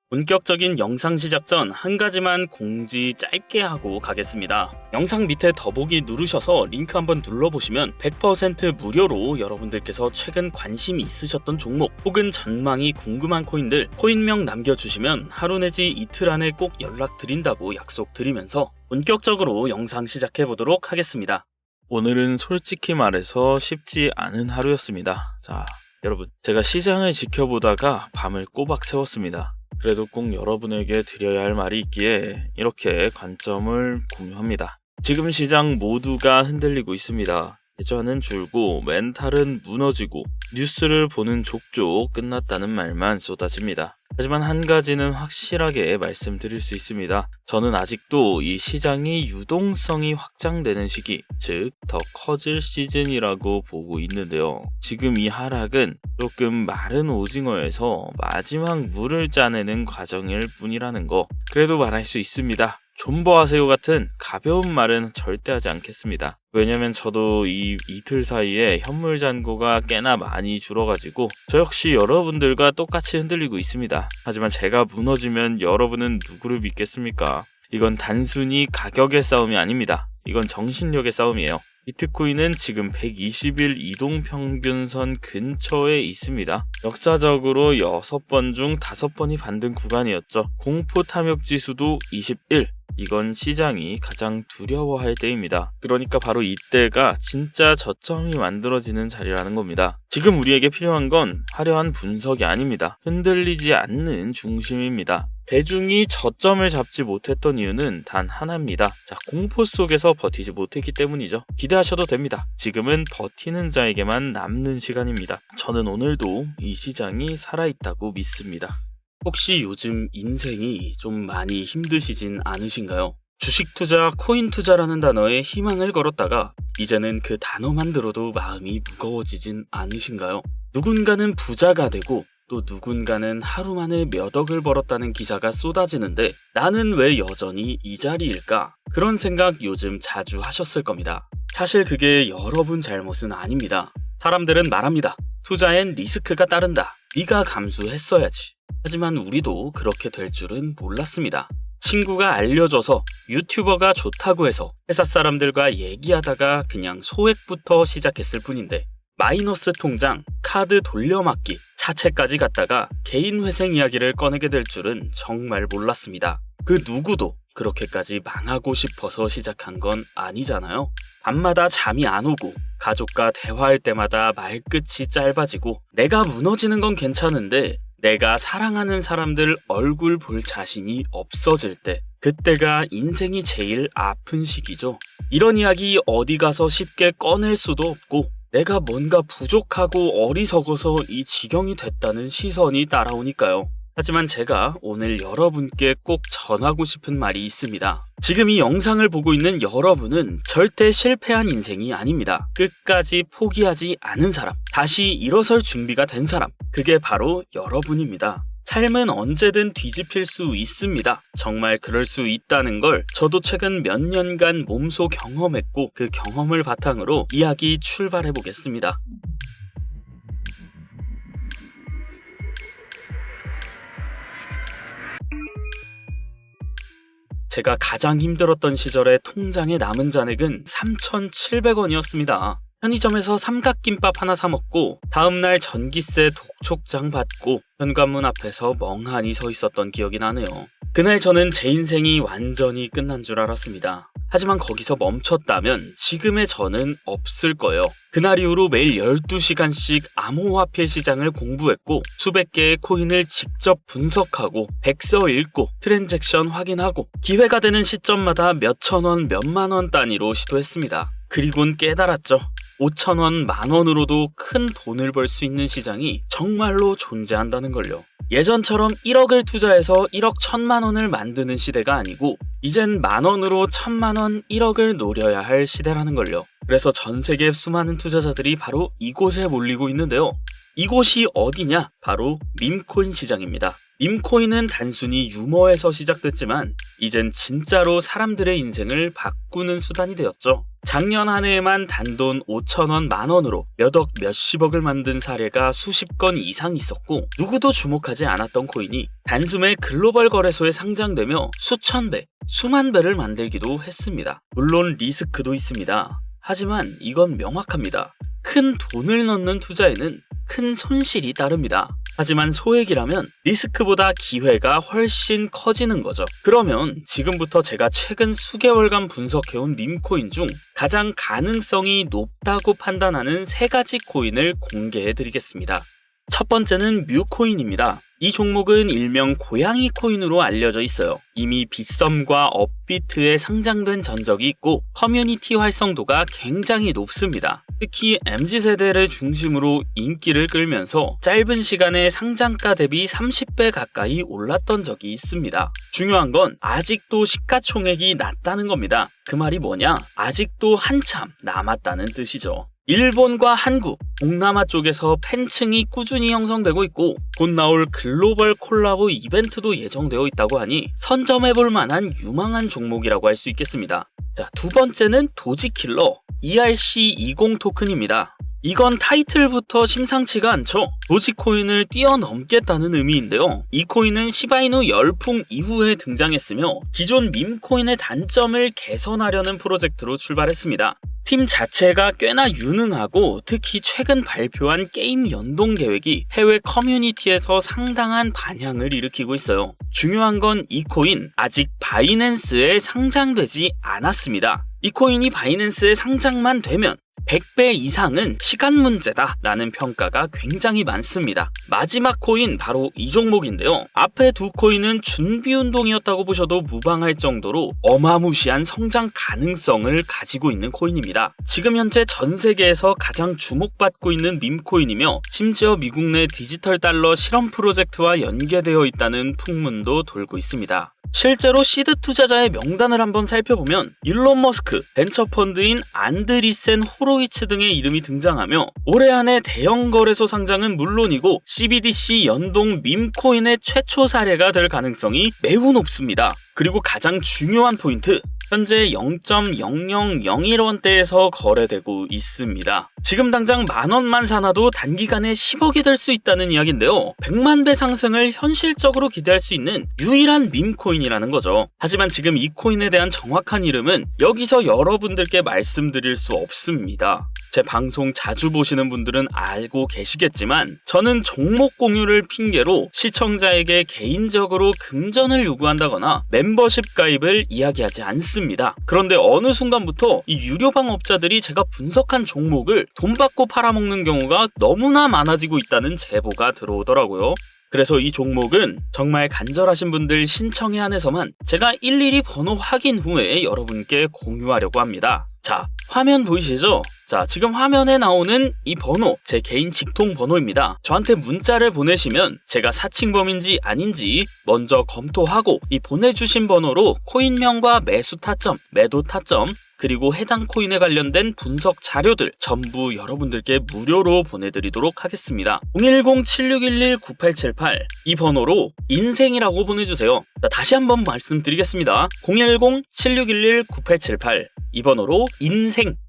본격적인 영상 시작 전 한 가지만 공지 짧게 하고 가겠습니다. 영상 밑에 더보기 누르셔서 링크 한번 눌러보시면 100% 무료로 여러분들께서 최근 관심이 있으셨던 종목 혹은 전망이 궁금한 코인들 코인명 남겨주시면 하루 내지 이틀 안에 꼭 연락드린다고 약속드리면서 본격적으로 영상 시작해보도록 하겠습니다. 오늘은 솔직히 말해서 쉽지 않은 하루였습니다. 자, 여러분, 제가 시장을 지켜보다가 밤을 꼬박 새웠습니다. 그래도 꼭 여러분에게 드려야 할 말이 있기에 이렇게 관점을 공유합니다. 지금 시장 모두가 흔들리고 있습니다. 계좌는 줄고 멘탈은 무너지고 뉴스를 보는 족족 끝났다는 말만 쏟아집니다. 하지만 한 가지는 확실하게 말씀드릴 수 있습니다. 저는 아직도 이 시장이 유동성이 확장되는 시기, 즉 더 커질 시즌이라고 보고 있는데요. 지금 이 하락은 조금 마른 오징어에서 마지막 물을 짜내는 과정일 뿐이라는 거, 그래도 말할 수 있습니다. 존버하세요 같은 가벼운 말은 절대 하지 않겠습니다. 왜냐면 저도 이 이틀 사이에 현물 잔고가 꽤나 많이 줄어가지고 저 역시 여러분들과 똑같이 흔들리고 있습니다. 하지만 제가 무너지면 여러분은 누구를 믿겠습니까? 이건 단순히 가격의 싸움이 아닙니다. 이건 정신력의 싸움이에요. 비트코인은 지금 120일 이동평균선 근처에 있습니다. 역사적으로 6번 중 5번이 반등 구간이었죠. 공포 탐욕 지수도 21. 이건 시장이 가장 두려워할 때입니다. 그러니까 바로 이때가 진짜 저점이 만들어지는 자리라는 겁니다. 지금 우리에게 필요한 건 화려한 분석이 아닙니다. 흔들리지 않는 중심입니다. 대중이 저점을 잡지 못했던 이유는 단 하나입니다. 자, 공포 속에서 버티지 못했기 때문이죠. 기대하셔도 됩니다. 지금은 버티는 자에게만 남는 시간입니다. 저는 오늘도 이 시장이 살아있다고 믿습니다. 혹시 요즘 인생이 좀 많이 힘드시진 않으신가요? 주식 투자, 코인 투자라는 단어에 희망을 걸었다가 이제는 그 단어만 들어도 마음이 무거워지진 않으신가요? 누군가는 부자가 되고 또 누군가는 하루 만에 몇 억을 벌었다는 기사가 쏟아지는데 나는 왜 여전히 이 자리일까? 그런 생각 요즘 자주 하셨을 겁니다. 사실 그게 여러분 잘못은 아닙니다. 사람들은 말합니다. 투자엔 리스크가 따른다. 네가 감수했어야지. 하지만 우리도 그렇게 될 줄은 몰랐습니다. 친구가 알려줘서 유튜버가 좋다고 해서 회사 사람들과 얘기하다가 그냥 소액부터 시작했을 뿐인데 마이너스 통장, 카드 돌려막기, 사채까지 갔다가 개인 회생 이야기를 꺼내게 될 줄은 정말 몰랐습니다. 그 누구도 그렇게까지 망하고 싶어서 시작한 건 아니잖아요. 밤마다 잠이 안 오고 가족과 대화할 때마다 말끝이 짧아지고 내가 무너지는 건 괜찮은데 내가 사랑하는 사람들 얼굴 볼 자신이 없어질 때 그때가 인생이 제일 아픈 시기죠. 이런 이야기 어디 가서 쉽게 꺼낼 수도 없고 내가 뭔가 부족하고 어리석어서 이 지경이 됐다는 시선이 따라오니까요. 하지만 제가 오늘 여러분께 꼭 전하고 싶은 말이 있습니다. 지금 이 영상을 보고 있는 여러분은 절대 실패한 인생이 아닙니다. 끝까지 포기하지 않은 사람, 다시 일어설 준비가 된 사람, 그게 바로 여러분입니다. 삶은 언제든 뒤집힐 수 있습니다. 정말 그럴 수 있다는 걸 저도 최근 몇 년간 몸소 경험했고 그 경험을 바탕으로 이야기 출발해 보겠습니다. 제가 가장 힘들었던 시절에 통장에 남은 잔액은 3,700원이었습니다. 편의점에서 삼각김밥 하나 사 먹고 다음날 전기세 독촉장 받고 현관문 앞에서 멍하니 서 있었던 기억이 나네요. 그날 저는 제 인생이 완전히 끝난 줄 알았습니다. 하지만 거기서 멈췄다면 지금의 저는 없을 거예요. 그날 이후로 매일 12시간씩 암호화폐 시장을 공부했고 수백 개의 코인을 직접 분석하고 백서 읽고 트랜잭션 확인하고 기회가 되는 시점마다 몇천 원, 몇만 원 단위로 시도했습니다. 그리곤 깨달았죠. 5,000원, 만원으로도 큰 돈을 벌 수 있는 시장이 정말로 존재한다는 걸요. 예전처럼 1억을 투자해서 1억 1,000만 원을 만드는 시대가 아니고 이젠 만원으로 1,000만 원, 1억을 노려야 할 시대라는 걸요. 그래서 전 세계 수많은 투자자들이 바로 이곳에 몰리고 있는데요. 이곳이 어디냐? 바로 밈코인 시장입니다. 밈코인은 단순히 유머에서 시작됐지만 이젠 진짜로 사람들의 인생을 바꾸는 수단이 되었죠. 작년 한 해에만 단돈 5천원, 만원으로 몇억, 몇십억을 만든 사례가 수십 건 이상 있었고 누구도 주목하지 않았던 코인이 단숨에 글로벌 거래소에 상장되며 수천 배, 수만 배를 만들기도 했습니다. 물론 리스크도 있습니다. 하지만 이건 명확합니다. 큰 돈을 넣는 투자에는 큰 손실이 따릅니다. 하지만 소액이라면 리스크보다 기회가 훨씬 커지는 거죠. 그러면 지금부터 제가 최근 수개월간 분석해온 밈코인 중 가장 가능성이 높다고 판단하는 3가지 코인을 공개해 드리겠습니다. 첫 번째는 뮤코인입니다. 이 종목은 일명 고양이 코인으로 알려져 있어요. 이미 빗썸과 업비트에 상장된 전적이 있고 커뮤니티 활성도가 굉장히 높습니다. 특히 MZ세대를 중심으로 인기를 끌면서 짧은 시간에 상장가 대비 30배 가까이 올랐던 적이 있습니다. 중요한 건 아직도 시가총액이 낮다는 겁니다. 그 말이 뭐냐? 아직도 한참 남았다는 뜻이죠. 일본과 한국, 동남아 쪽에서 팬층이 꾸준히 형성되고 있고 곧 나올 글로벌 콜라보 이벤트도 예정되어 있다고 하니 선점해볼 만한 유망한 종목이라고 할 수 있겠습니다. 자, 두 번째는 도지킬러 ERC20 토큰입니다. 이건 타이틀부터 심상치가 않죠. 도지코인을 뛰어넘겠다는 의미인데요. 이 코인은 시바이누 열풍 이후에 등장했으며 기존 밈코인의 단점을 개선하려는 프로젝트로 출발했습니다. 팀 자체가 꽤나 유능하고 특히 최근 발표한 게임 연동 계획이 해외 커뮤니티에서 상당한 반향을 일으키고 있어요. 중요한 건 이 코인 아직 바이낸스에 상장되지 않았습니다. 이 코인이 바이낸스에 상장만 되면 100배 이상은 시간 문제다 라는 평가가 굉장히 많습니다. 마지막 코인 바로 이 종목인데요. 앞에 두 코인은 준비운동이었다고 보셔도 무방할 정도로 어마무시한 성장 가능성을 가지고 있는 코인입니다. 지금 현재 전 세계에서 가장 주목받고 있는 밈코인이며 심지어 미국 내 디지털 달러 실험 프로젝트와 연계되어 있다는 풍문도 돌고 있습니다. 실제로 시드 투자자의 명단을 한번 살펴보면 일론 머스크, 벤처펀드인 안드리센 호로위츠 등의 이름이 등장하며 올해 안에 대형 거래소 상장은 물론이고 CBDC 연동 밈코인의 최초 사례가 될 가능성이 매우 높습니다. 그리고 가장 중요한 포인트, 현재 0.0001원대에서 거래되고 있습니다. 지금 당장 만원만 사놔도 단기간에 10억이 될 수 있다는 이야기인데요. 100만 배 상승을 현실적으로 기대할 수 있는 유일한 밈코인이라는 거죠. 하지만 지금 이 코인에 대한 정확한 이름은 여기서 여러분들께 말씀드릴 수 없습니다. 제 방송 자주 보시는 분들은 알고 계시겠지만 저는 종목 공유를 핑계로 시청자에게 개인적으로 금전을 요구한다거나 멤버십 가입을 이야기하지 않습니다. 그런데 어느 순간부터 이 유료방업자들이 제가 분석한 종목을 돈 받고 팔아먹는 경우가 너무나 많아지고 있다는 제보가 들어오더라고요. 그래서 이 종목은 정말 간절하신 분들 신청에 한해서만 제가 일일이 번호 확인 후에 여러분께 공유하려고 합니다. 자, 화면 보이시죠? 자, 지금 화면에 나오는 이 번호, 제 개인 직통 번호입니다. 저한테 문자를 보내시면 제가 사칭범인지 아닌지 먼저 검토하고 이 보내주신 번호로 코인명과 매수 타점, 매도 타점, 그리고 해당 코인에 관련된 분석 자료들 전부 여러분들께 무료로 보내드리도록 하겠습니다. 010-7611-9878 이 번호로 인생이라고 보내주세요. 자, 다시 한번 말씀드리겠습니다. 010-7611-9878 이 번호로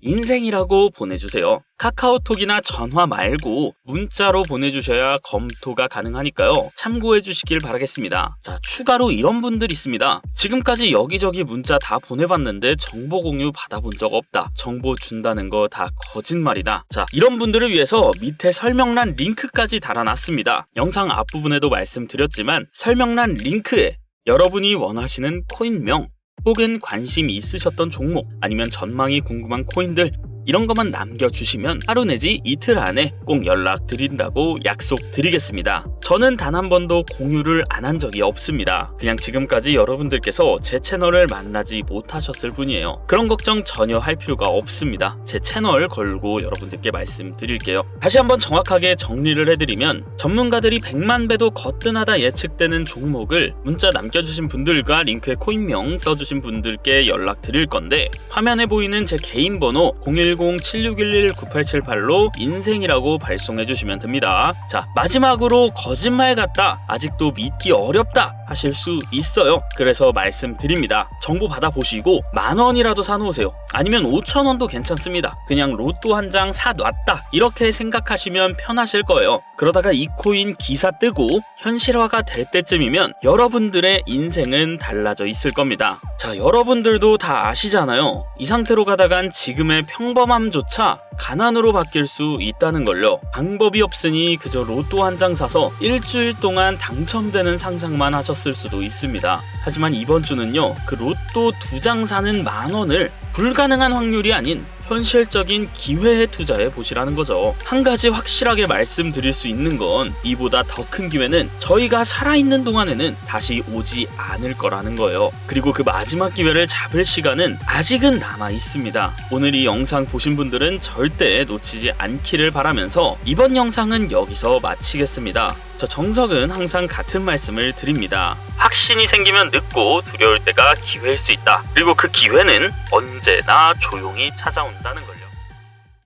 인생이라고 보내주세요. 카카오톡이나 전화 말고 문자로 보내주셔야 검토가 가능하니까요. 참고해 주시길 바라겠습니다. 자, 추가로 이런 분들 있습니다. 지금까지 여기저기 문자 다 보내봤는데 정보 공유 받아본 적 없다. 정보 준다는 거 다 거짓말이다. 자, 이런 분들을 위해서 밑에 설명란 링크까지 달아놨습니다. 영상 앞부분에도 말씀드렸지만 설명란 링크에 여러분이 원하시는 코인명 혹은 관심이 있으셨던 종목 아니면 전망이 궁금한 코인들 이런 것만 남겨주시면 하루 내지 이틀 안에 꼭 연락드린다고 약속드리겠습니다. 저는 단 한 번도 공유를 안 한 적이 없습니다. 그냥 지금까지 여러분들께서 제 채널을 만나지 못하셨을 뿐이에요. 그런 걱정 전혀 할 필요가 없습니다. 제 채널 걸고 여러분들께 말씀드릴게요. 다시 한번 정확하게 정리를 해드리면 전문가들이 100만 배도 거뜬하다 예측되는 종목을 문자 남겨주신 분들과 링크에 코인명 써주신 분들께 연락드릴 건데 화면에 보이는 제 개인 번호 010-7611-9878로 인생이라고 발송해 주시면 됩니다. 자, 마지막으로 거짓말 같다, 아직도 믿기 어렵다 하실 수 있어요. 그래서 말씀드립니다. 정보 받아보시고 10,000원이라도 사놓으세요. 아니면 5,000원도 괜찮습니다. 그냥 로또 한 장 사놨다 이렇게 생각하시면 편하실 거예요. 그러다가 이 코인 기사 뜨고 현실화가 될 때쯤이면 여러분들의 인생은 달라져 있을 겁니다. 자, 여러분들도 다 아시잖아요. 이 상태로 가다간 지금의 평범함조차 가난으로 바뀔 수 있다는 걸요. 방법이 없으니 그저 로또 한 장 사서 일주일 동안 당첨되는 상상만 하셨을 수도 있습니다. 하지만 이번 주는요, 그 로또 2장 사는 10,000원을 불가능한 확률이 아닌 현실적인 기회에 투자해 보시라는 거죠. 한 가지 확실하게 말씀드릴 수 있는 건 이보다 더 큰 기회는 저희가 살아있는 동안에는 다시 오지 않을 거라는 거예요. 그리고 그 마지막 기회를 잡을 시간은 아직은 남아 있습니다. 오늘 이 영상 보신 분들은 절대 놓치지 않기를 바라면서 이번 영상은 여기서 마치겠습니다. 저 정석은 항상 같은 말씀을 드립니다. 확신이 생기면 늦고 두려울 때가 기회일 수 있다. 그리고 그 기회는 언제나 조용히 찾아온다는 걸.